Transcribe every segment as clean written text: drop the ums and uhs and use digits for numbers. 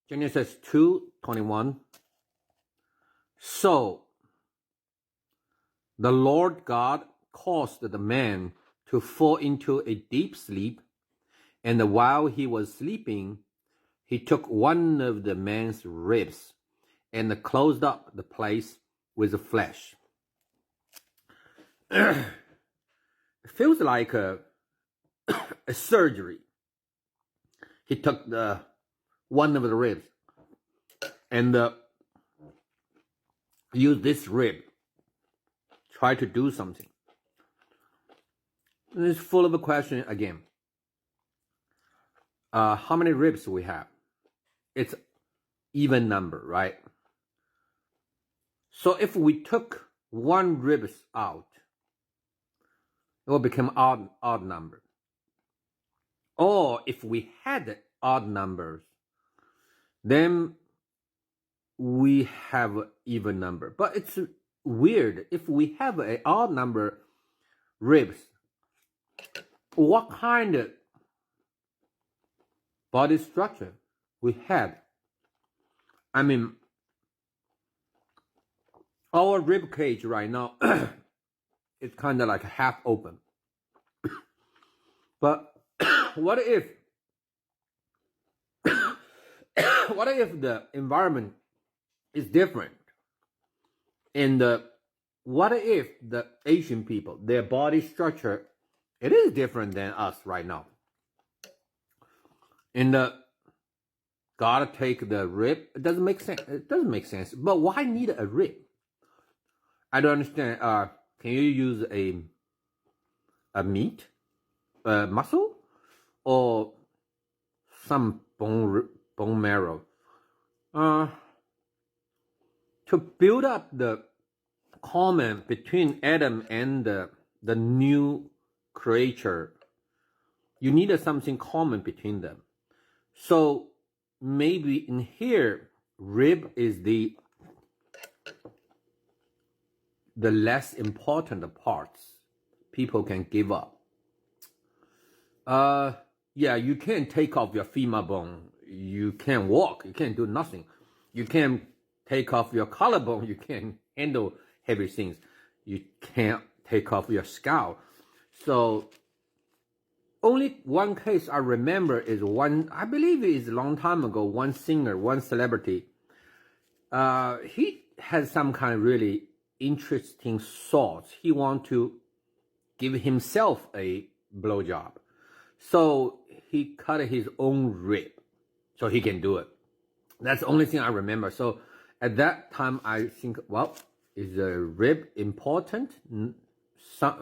Genesis 2:21. So the Lord God caused the man to fall into a deep sleep, and while he was sleeping, he took one of the man's ribs and closed up the place with flesh. It feels like a surgery. He took one of the ribs and used this rib, try to do something. And it's full of a question again. How many ribs we have? It's even number, right? So if we took one ribs out, it will become odd number. Or if we had odd numbers, then we have even number. But it's weird. If we have an odd number ribs, what kind of body structure we had? I mean, our rib cage right now is kind of like half open. But what if the environment is different? And what if the Asian people, their body structure, it is different than us right now? And God take the rib. It doesn't make sense. It doesn't make sense. But why need a rib? I don't understand. Can you use a meat, muscle, or some bone marrow to build up the common between Adam and the new creature? You need something common between them. So maybe in here, rib is the less important parts people can give up. Yeah, you can't take off your femur bone. You can't walk. You can't do nothing. You can't take off your collarbone. You can't handle heavy things. You can't take off your skull. So only one case I remember is one, I believe it is a long time ago, one singer, one celebrity. He had some kind of really interesting thoughts. He want to give himself a blowjob. So he cut his own rib so he can do it. That's the only thing I remember. So at that time, I think, well, is the rib important?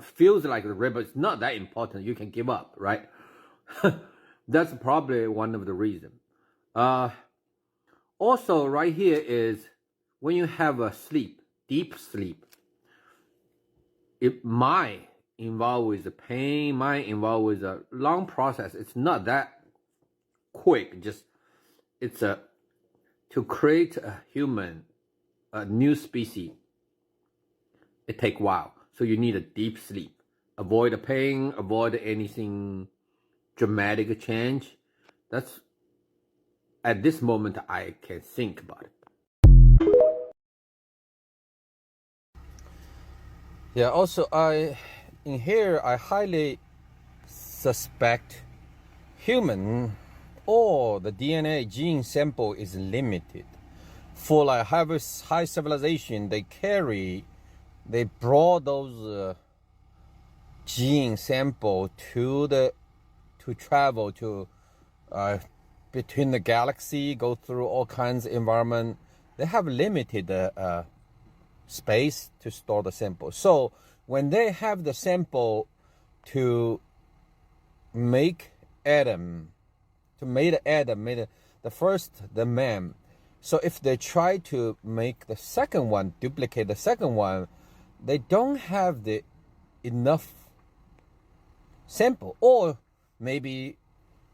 Feels like the rib is not that important. You can give up, right? That's probably one of the reasons. Also, right here is when you have a sleep, deep sleep, it might involve with the pain, might involve with a long process. It's not that quick. Just it's to create a human, a new species. It takes a while. So you need a deep sleep. Avoid the pain, avoid anything dramatic change. That's at this moment I can think about it. Yeah, also in here I highly suspect human or the DNA gene sample is limited. For like high civilization, they brought those gene sample to travel to between the galaxy, go through all kinds of environment. They have limited space to store the sample. So when they have the sample to make Adam, made the man. So if they try to make the second one, duplicate the second one, they don't have the enough sample, or maybe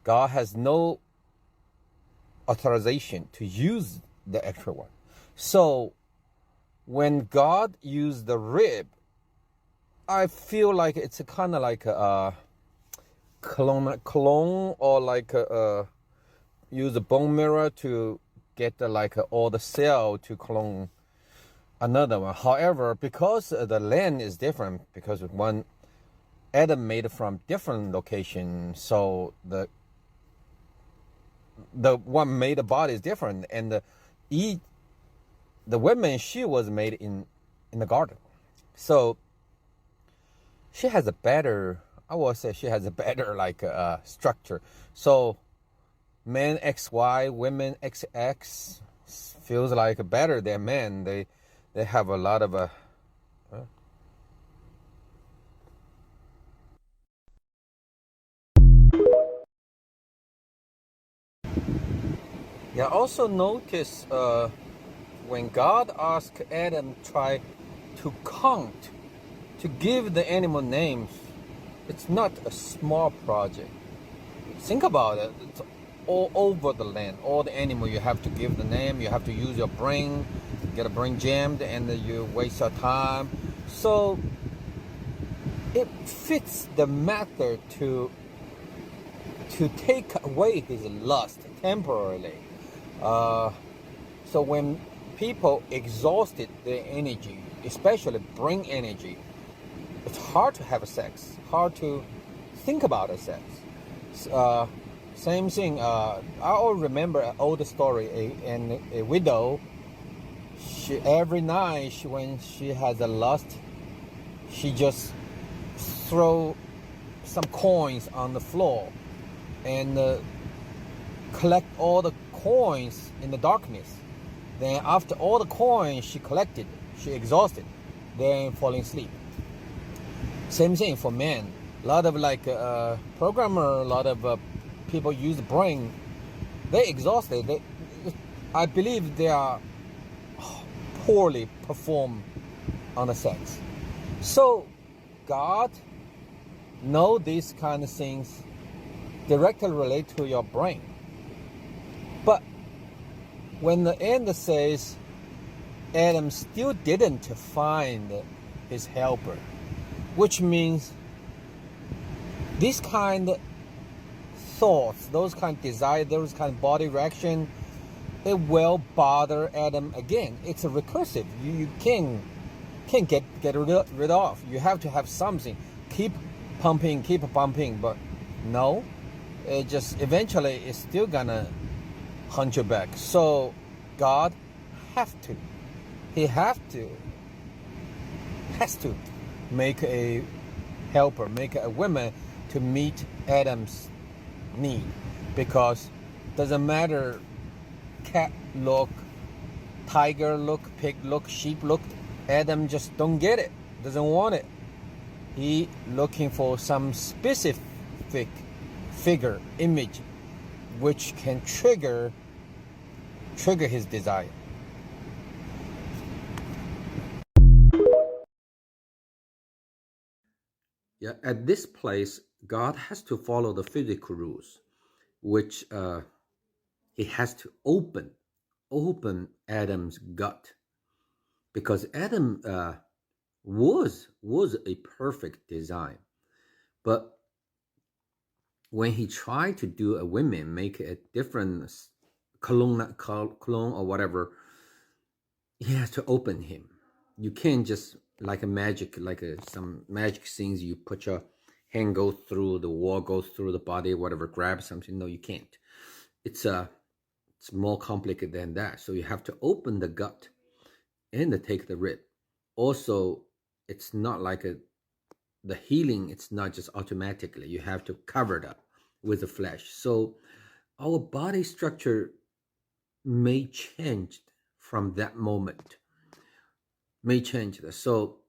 God has no authorization to use the extra one. So when God used the rib, I feel like it's a kind of like a clone or like use a bone marrow to get like all the cell to clone another one. However, because the land is different, because one Adam made from different location, so the one made the body is different, and the woman, she was made in the garden, so she has a better, I would say she has a better like structure. So men XY, women XX feels like better than men. They have a lot of yeah. Also notice when God asked Adam try to count, to give the animal names, it's not a small project. Think about it. It's all over the land. All the animal, you have to give the name. You have to use your brain, get a brain jammed, and you waste your time. So it fits the method to take away his lust temporarily. So when people exhausted their energy, especially brain energy, it's hard to have sex, hard to think about a sex. Same thing. I all remember an old story. A widow, she every night when she has a lust, she just throw some coins on the floor and collect all the coins in the darkness. Then after all the coins she collected, she exhausted, then falling asleep. Same thing for men. A lot of like programmer, a lot of people use the brain. They exhausted. I believe they are poorly perform on the sex. So God know these kind of things directly relate to your brain. But when the end says Adam still didn't find his helper, which means these kind of thoughts, those kind of desire, those kind of body reaction, it will bother Adam again. It's a recursive. You can't get rid of. You have to have something. Keep pumping, but no, it just eventually is still gonna hunt you back. So God has to make a helper, make a woman to meet Adam's need, because doesn't matter cat look, tiger look, pig look, sheep look, Adam just don't get it, doesn't want it. He looking for some specific figure, image, which can trigger his desire. Yeah, at this place, God has to follow the physical rules, which he has to open Adam's gut, because Adam was a perfect design, but when he tried to do a woman, make a different clone or whatever, he has to open him. You can't just like a magic, like some magic things. You put your hand goes through the wall, goes through the body, whatever, grab something. No, you can't. It's more complicated than that. So you have to open the gut and take the rib. Also, it's not like the healing. It's not just automatically. You have to cover it up with the flesh. So our body structure may change from that moment. May change. So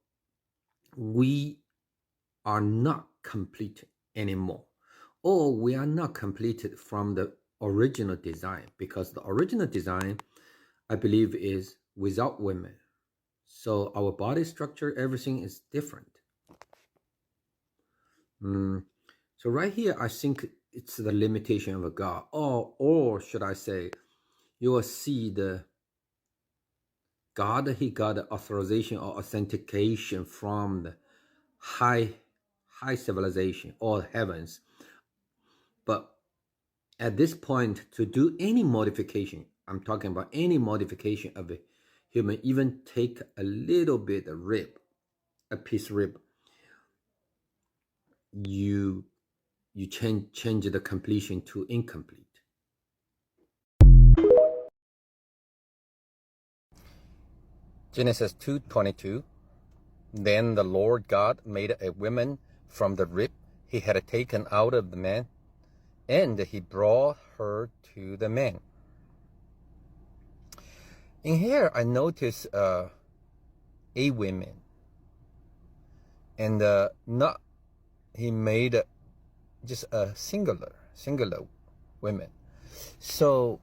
we are not complete anymore, or we are not completed from the original design, because the original design, I believe, is without women. So our body structure, everything is different. So right here, I think it's the limitation of a God, or should I say, you will see the God, he got authorization or authentication from the high civilization or heavens. But at this point, to do any modification, I'm talking about any modification of a human, even take a little bit of rib, a piece of rib, you change the completion to incomplete. Genesis 2:22. Then the Lord God made a woman from the rib he had taken out of the man, and he brought her to the man. In here, I notice a woman, and not he made just a singular women. So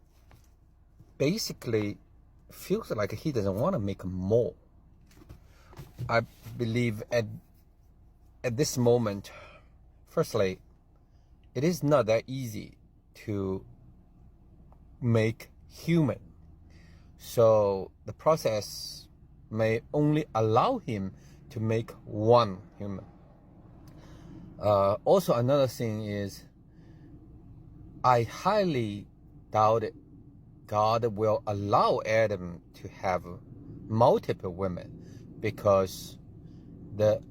basically, feels like he doesn't want to make more. I believe at this moment, firstly, it is not that easy to make human. So the process may only allow him to make one human. Also, another thing is, I highly doubt it. God will allow Adam to have multiple women, because the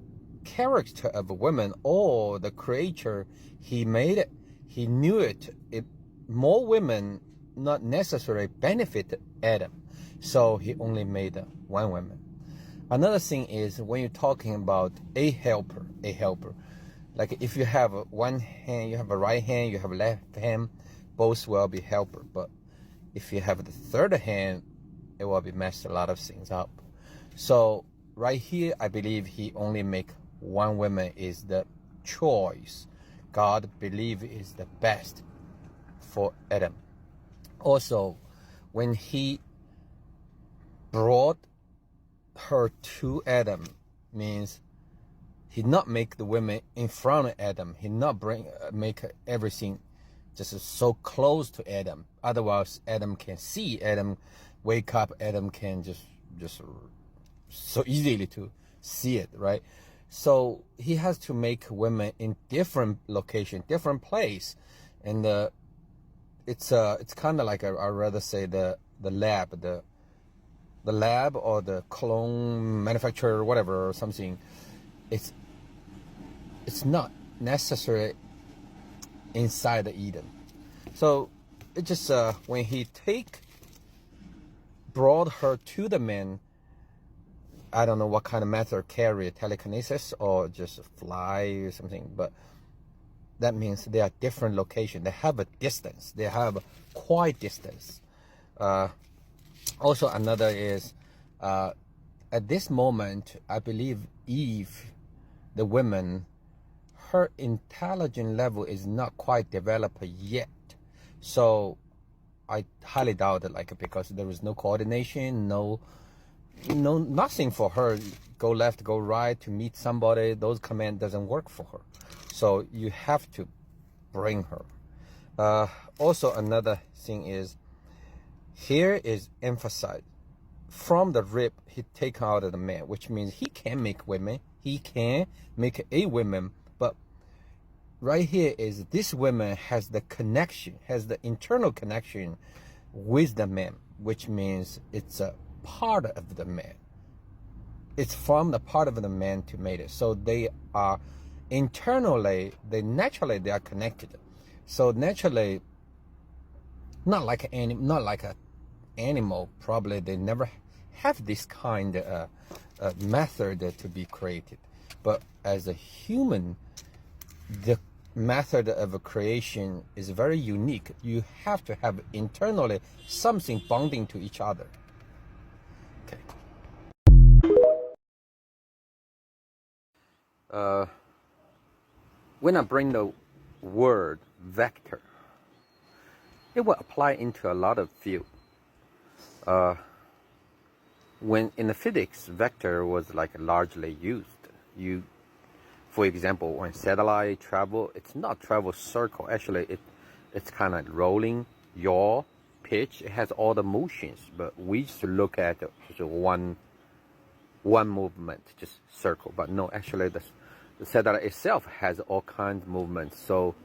character of a woman or the creature he made it, he knew it. More women not necessarily benefit Adam, so he only made one woman. Another thing is, when you're talking about a helper, like if you have one hand, you have a right hand, you have a left hand, both will be helper. But if you have the third hand, it will be messed a lot of things up. So right here, I believe he only make one woman is the choice God believe is the best for Adam. Also, when he brought her to Adam, means he not make the women in front of Adam. He not make everything just so close to Adam. Otherwise, Adam can see. Adam wake up. Adam can just so easily to see it, right? So he has to make women in different location, different place, and it's kind of like I'd rather say the lab, the lab or the clone manufacturer, whatever, or something. It's not necessary inside the Eden. So it just when he brought her to the man, I don't know what kind of method, carry telekinesis or just fly or something, but that means they are different location. They have a distance. They have quite distance. Also, another is at this moment, I believe Eve, the woman, her intelligence level is not quite developed yet. So I highly doubt it, like, because there is no coordination, no nothing for her. Go left, go right to meet somebody. Those command doesn't work for her. So you have to bring her. Also, another thing is, here is emphasized from the rib he take out of the man, which means he can make women. He can make a woman, but right here is this woman has the connection, has the internal connection with the man, which means it's a part of the man. It's from the part of the man to make it. So they are internally, naturally they are connected. So naturally, not like an animal, probably they never have this kind of method to be created. But as a human, the method of creation is very unique. You have to have internally something bonding to each other. Okay. When I bring the word vector, it will apply into a lot of field. When in the physics, vector was like largely used. For example, when satellite travel, it's not travel circle. Actually, it's kind of rolling, yaw, pitch. It has all the motions, but we just look at just one movement, just circle. But no, actually, the satellite itself has all kinds of movements. So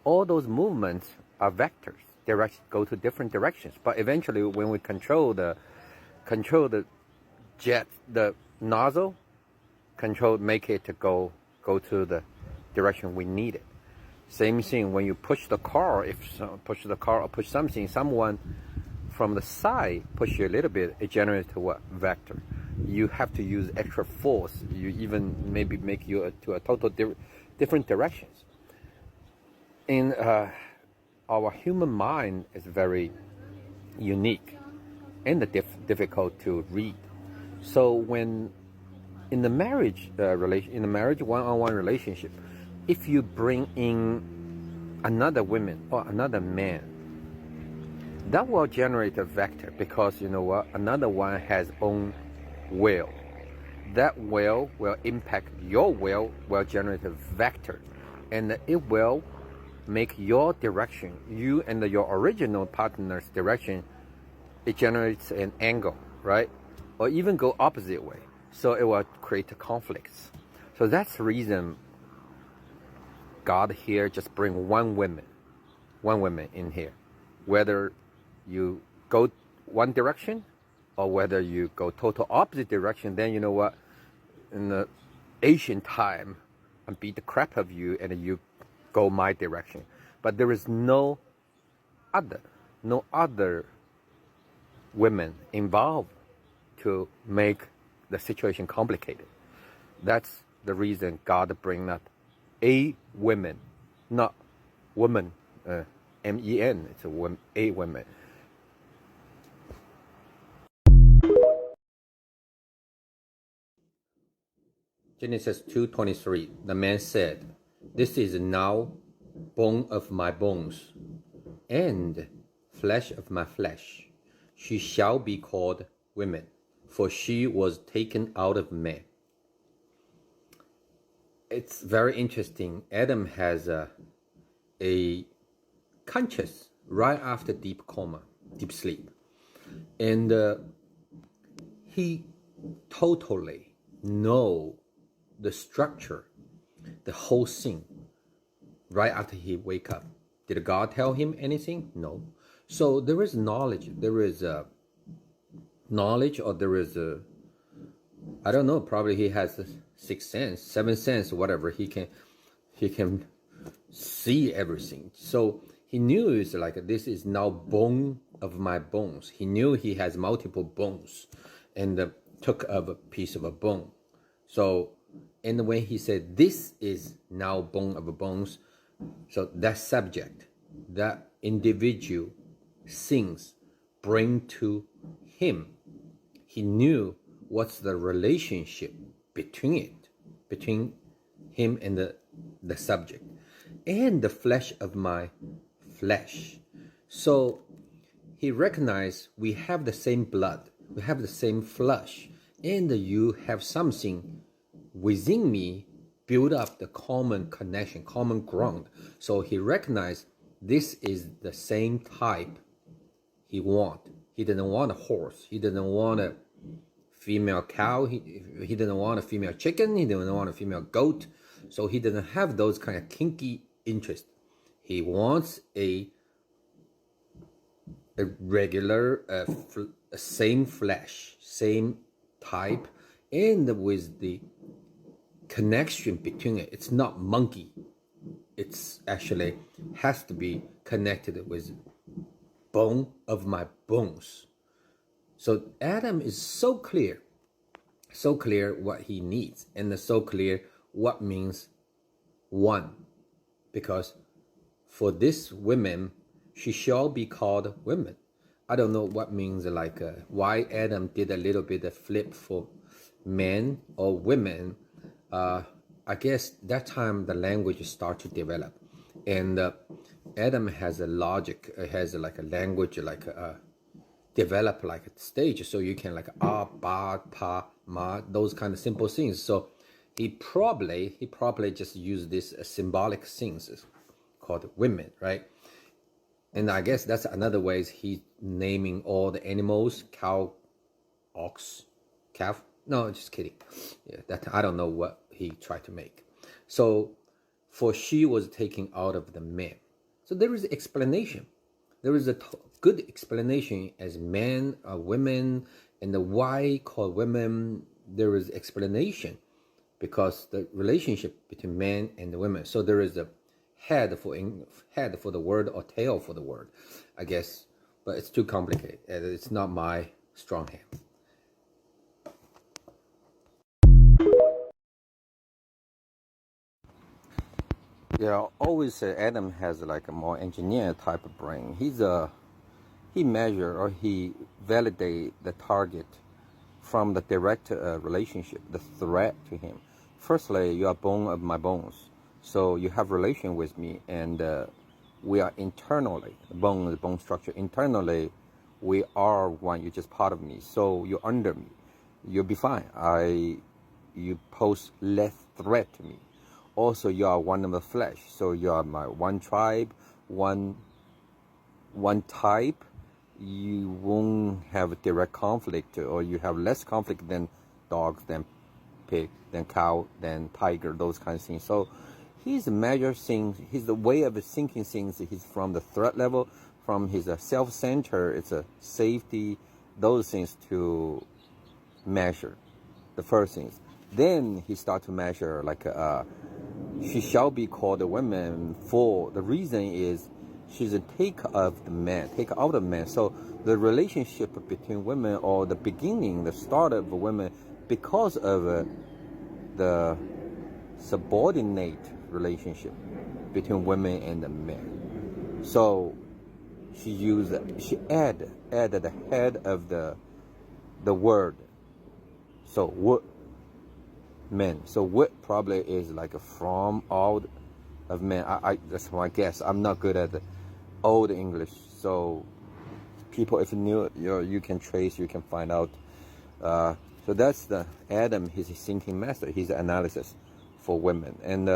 all those movements are vectors. go to different directions. But eventually, when we control the jet, the nozzle, make it to go to the direction we need it. Same thing when you push the car. Push the car or push something, someone from the side push you a little bit, it generates what? Vector. You have to use extra force. You even maybe make you to a total different directions. In our human mind is very unique and difficult to read. So when in the marriage one-on-one relationship, if you bring in another woman or another man, that will generate a vector, because you know what? Another one has own will. That will impact your will generate a vector, and it will make your direction, you and your original partner's direction, it generates an angle, right? Or even go opposite way. So it will create conflicts. So that's the reason God here just bring one woman in here. Whether you go one direction or whether you go total opposite direction, then you know what? In the Asian time, I beat the crap of you and you go my direction. But there is no other women involved to make the situation complicated. That's the reason God bring up a women, not woman, M-E-N, it's a women. Genesis 2:23, the man said, "This is now bone of my bones and flesh of my flesh. She shall be called woman, for she was taken out of man." It's very interesting. Adam has a conscious right after deep coma, deep sleep. And he totally know the structure, the whole thing, right after he wake up. Did God tell him anything? No. So there is knowledge. There is knowledge, or there is I don't know, probably he has a sixth sense, seventh sense, whatever. He can see everything. So he knew it's like, this is now bone of my bones. He knew he has multiple bones, and took of a piece of a bone. So, and when he said, "This is now bone of bones," so that subject, that individual things bring to him. He knew what's the relationship between him and the subject, and the flesh of my flesh. So he recognized we have the same blood, we have the same flesh, and you have something within me build up the common connection, common ground. So he recognized this is the same type he want. He didn't want a horse. He didn't want a female cow. He didn't want a female chicken. He didn't want a female goat. So he didn't have those kind of kinky interests. He wants a regular, same flesh, same type, and with the connection between it. It's not monkey. It's actually has to be connected with bone of my bones. So Adam is so clear what he needs, and so clear what means one. Because for this woman, she shall be called woman. I don't know what means, like why Adam did a little bit of flip for men or women. I guess that time the language start to develop, and Adam has a logic, has like a language, like develop like a stage, so you can like ba, pa, ma, those kind of simple things. So he probably just used this symbolic things called women, right? And I guess that's another way he's naming all the animals: cow, ox, calf. No, just kidding. Yeah, that I don't know what he tried to make. So, for she was taken out of the man. So there is explanation. there is a good explanation as men or women, and the why called women. There is explanation because the relationship between men and the women. So there is a head for the word or tail for the word, I guess, but it's too complicated. It's not my strong hand. Yeah, I always say Adam has like a more engineer type of brain. He measure or he validate the target from the direct relationship, the threat to him. Firstly, you are bone of my bones, so you have relation with me, and we are internally bone structure. Internally, we are one. You're just part of me, so you're under me. You'll be fine. You pose less threat to me. Also, you are one of the flesh, so you are my one tribe, one type. You won't have a direct conflict, or you have less conflict than dogs, than pig, than cow, than tiger, those kinds of things. So he's measure things, he's the way of thinking things, he's from the threat level, from his self-center, it's a safety, those things to measure, the first things. Then he start to measure like she shall be called a woman, for the reason is she's a take of the man, take out of man. So the relationship between women, or the beginning, the start of women, because of the subordinate relationship between women and the men. So she added the head of the word. So what men. So what probably is like a from out of men. I that's my guess. I'm not good at the old English, so people, if you knew, you can trace, you can find out. So that's the Adam, his thinking method, his analysis for women. And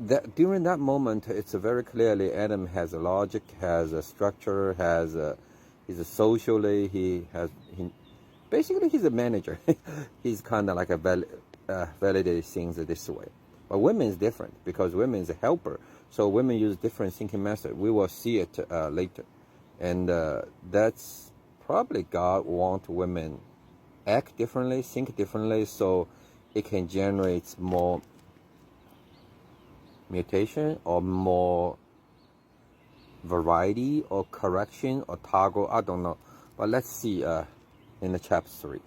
that during that moment, it's very clearly Adam has a logic, has a structure, he's a socially, basically he's a manager. He's kind of like a validate things this way. But women is different, because women is a helper. So women use different thinking method. We will see it later. And that's probably God want women act differently, think differently, so it can generate more mutation or more variety or correction or toggle. I don't know. But let's see in the chapter 3.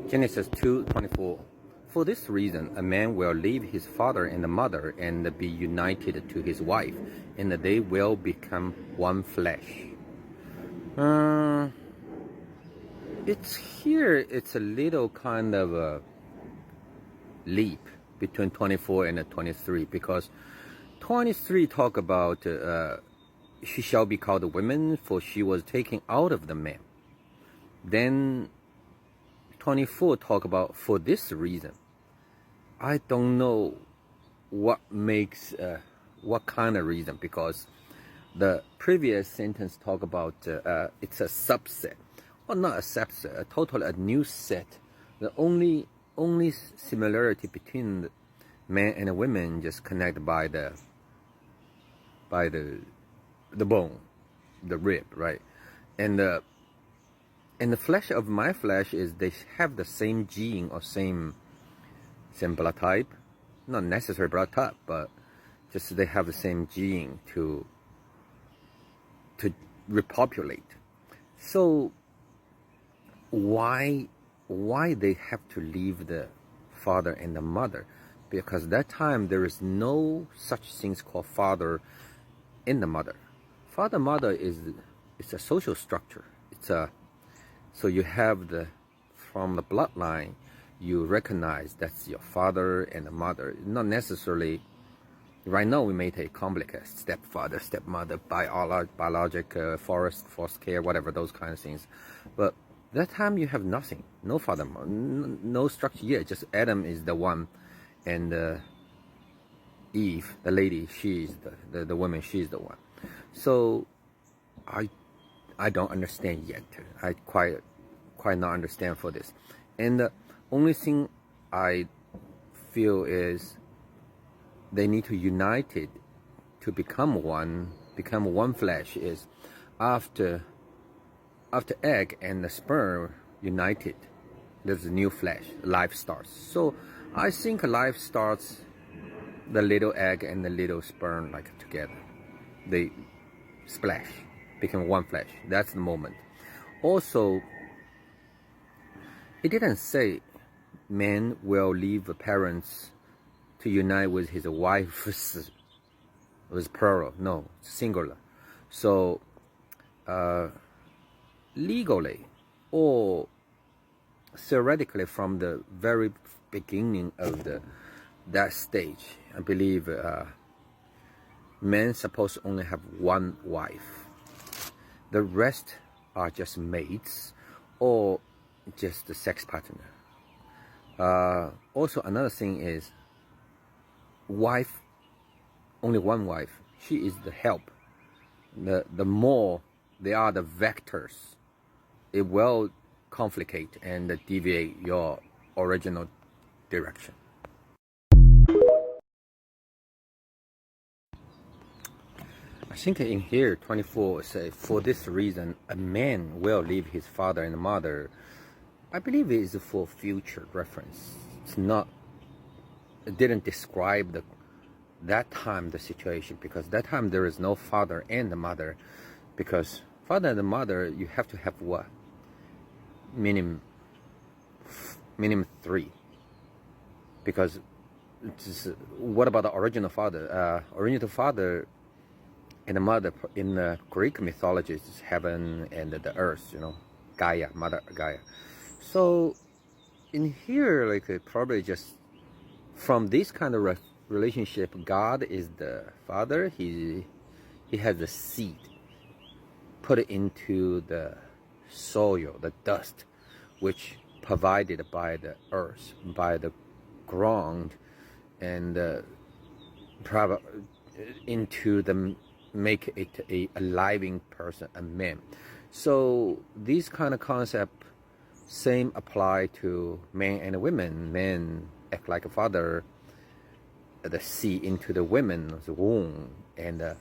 Genesis 2:24. For this reason, a man will leave his father and mother and be united to his wife, and they will become one flesh. It's a little kind of a leap between 24 and 23, because 23 talk about she shall be called a woman, for she was taken out of the man. Then 24 talk about for this reason. I don't know what makes what kind of reason, because the previous sentence talk about it's a subset, or not a subset, a total a new set. The only similarity between the man and a woman just connected by the bone, the rib, right? And the flesh of my flesh is they have the same gene or same blood type, not necessarily blood type, but just they have the same gene to repopulate. So why they have to leave the father and the mother? Because that time there is no such things called father and the mother. Father mother it's a social structure. So you have from the bloodline, you recognize that's your father and the mother. Not necessarily, right now we may take complex stepfather, stepmother, biologic, forced care, whatever, those kind of things. But that time you have nothing, no father, no structure yet. Just Adam is the one, and Eve, the lady, she is the woman, she is the one. So I don't understand yet. I quite not understand for this. And the only thing I feel is they need to unite it to become one flesh is after egg and the sperm united, there's a new flesh, life starts. So I think life starts the little egg and the little sperm like together. They splash, become one flesh. That's the moment. Also, it didn't say man will leave parents to unite with his wife. It was plural, no, singular. So legally or theoretically from the very beginning of that stage, I believe men supposed to only have one wife. The rest are just mates or just the sex partner. Also another thing is wife, only one wife. She is the help. The more they are the vectors, it will complicate and deviate your original direction. I think in here 24 say, for this reason a man will leave his father and mother. I believe it is for future reference. It's not, it didn't describe that time the situation, because that time there is no father and the mother, because father and the mother you have to have what? Minimum 3, because what about the original father? Original father and the mother in the Greek mythology is heaven and the earth, you know, Gaia, Mother Gaia. So in here, like probably just from this kind of relationship, God is the father. He has the seed put it into the soil, the dust, which provided by the earth, by the ground, and into the make it a living person, a man. So these kind of concept same apply to men and women. Men act like a father, the seed into the women's womb, and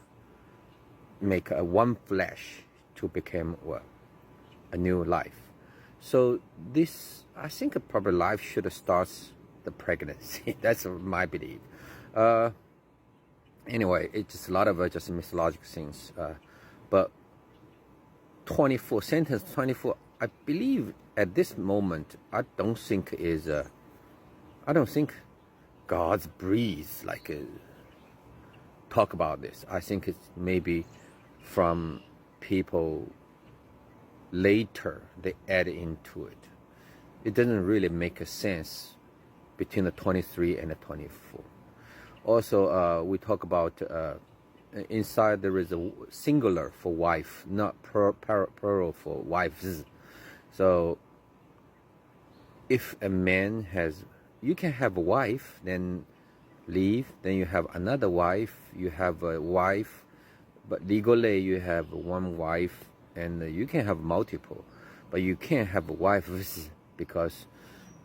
make a one flesh to become what? A new life. So this, I think probably life should start the pregnancy. That's my belief. Anyway, it's just a lot of just mythological things. But 24, sentence 24, I believe at this moment, I don't think God's breeze like talk about this. I think it's maybe from people later they add into it. It doesn't really make a sense between the 23 and the 24. Also, we talk about inside there is a singular for wife, not plural for wives. So if a man has, you can have a wife, then leave, then you have another wife, you have a wife, but legally you have one wife, and you can have multiple, but you can't have wives, because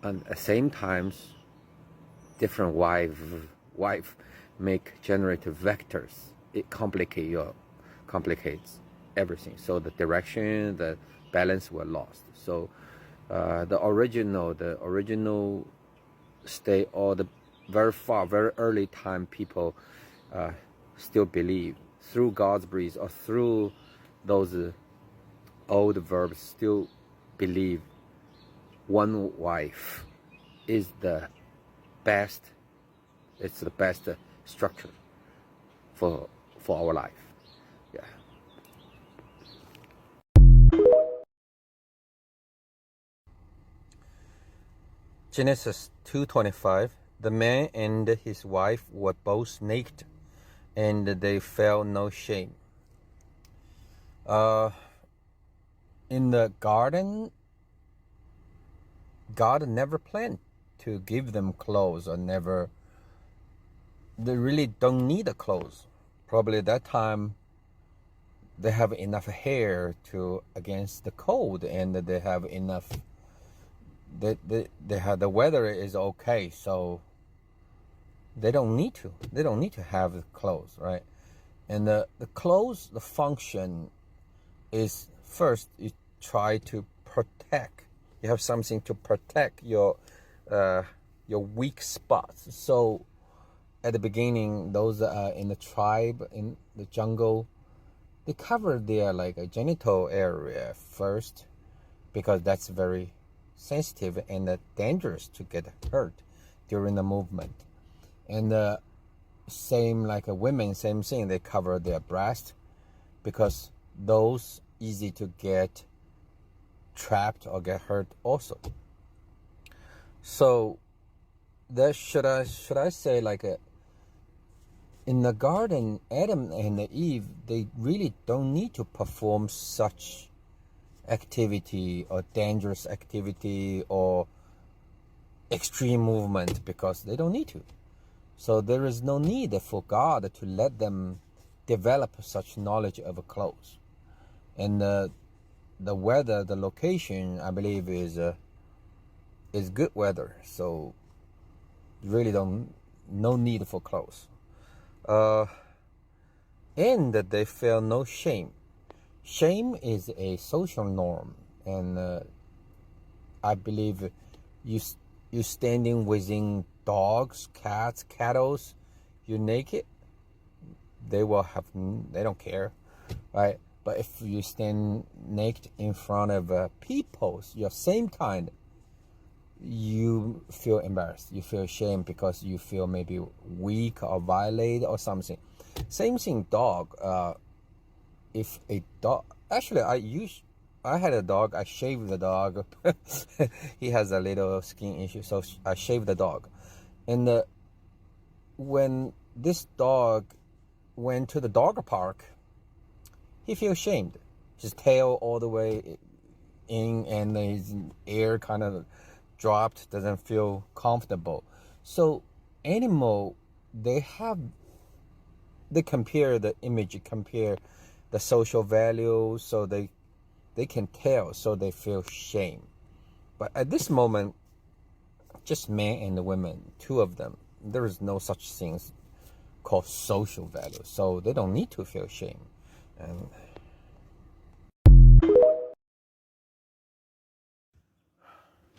at the same times different wife make generative vectors. It complicates everything. So the direction, the balance were lost. So the original state, or the very early time people still believe through God's breeze or through those old verbs, still believe one wife is the best. It's the best structure for our life. Yeah. Genesis 2:25. The man and his wife were both naked, and they felt no shame. In the garden, God never planned to give them clothes, or never. They really don't need the clothes. Probably at that time they have enough hair to against the cold, and they have enough. They have, the weather is okay, so they don't need to. They don't need to have the clothes, right? And the clothes, the function is first you try to protect. You have something to protect your weak spots. So at the beginning, those in the tribe in the jungle, they cover their like a genital area first because that's very sensitive and dangerous to get hurt during the movement. And same like a women, same thing. They cover their breast because those easy to get trapped or get hurt also. So that should I say like in the garden, Adam and Eve, they really don't need to perform such activity or dangerous activity or extreme movement because they don't need to. So there is no need for God to let them develop such knowledge of clothes. And the weather, the location, I believe is good weather. So really no need for clothes. And they feel no shame. Shame is a social norm, and I believe you standing within dogs, cats, cattle, you're naked, they don't care, right? But if you stand naked in front of people, your same kind, you feel embarrassed, you feel shame because you feel maybe weak or violated or something. Same thing, dog. If a dog, actually I had a dog, I shaved the dog. He has a little skin issue, so I shaved the dog. And when this dog went to the dog park, he feels shamed. His tail all the way in and his ear kind of dropped, doesn't feel comfortable. So animal, they compare the image, compare the social value, so they can tell, so they feel shame. But at this moment, just men and the women, two of them, there is no such things called social value, so they don't need to feel shame. And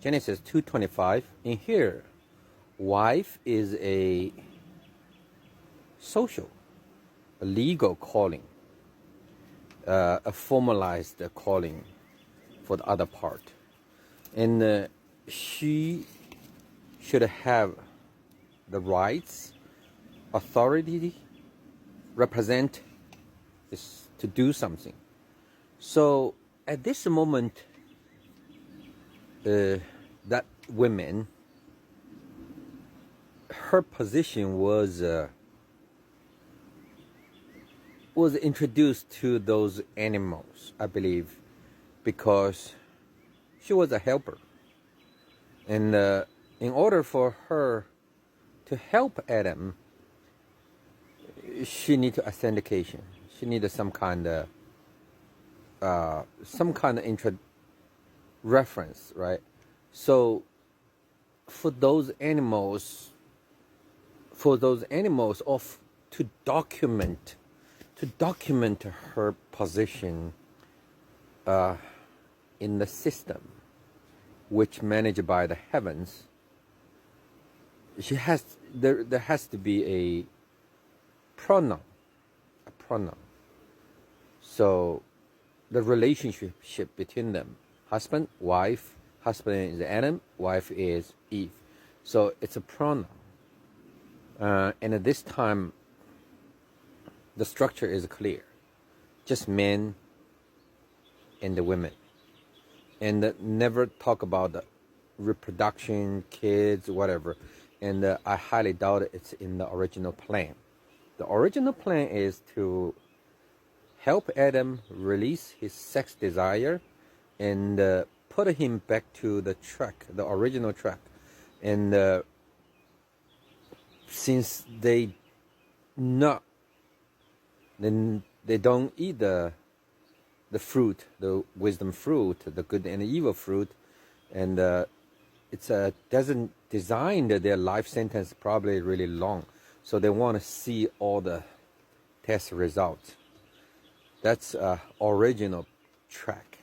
Genesis 2:25, in here, wife is a social, a legal calling, a formalized calling for the other part. And she should have the rights, authority, represent is to do something. So at this moment, that woman, her position was introduced to those animals, I believe, because she was a helper. And in order for her to help Adam, she needed authentication. She needed some kind of reference, right? So for those animals, to document her position in the system, which managed by the heavens, there has to be a pronoun. So the relationship between them, husband, wife, husband is Adam, wife is Eve. So it's a pronoun. And at this time, the structure is clear. Just men and the women. And never talk about the reproduction, kids, whatever. And I highly doubt it's in the original plan. The original plan is to help Adam release his sex desire and put him back to the original track. And since they don't eat the fruit, the wisdom fruit, the good and evil fruit, and it's doesn't design their life sentence probably really long. So they want to see all the test results. That's original track.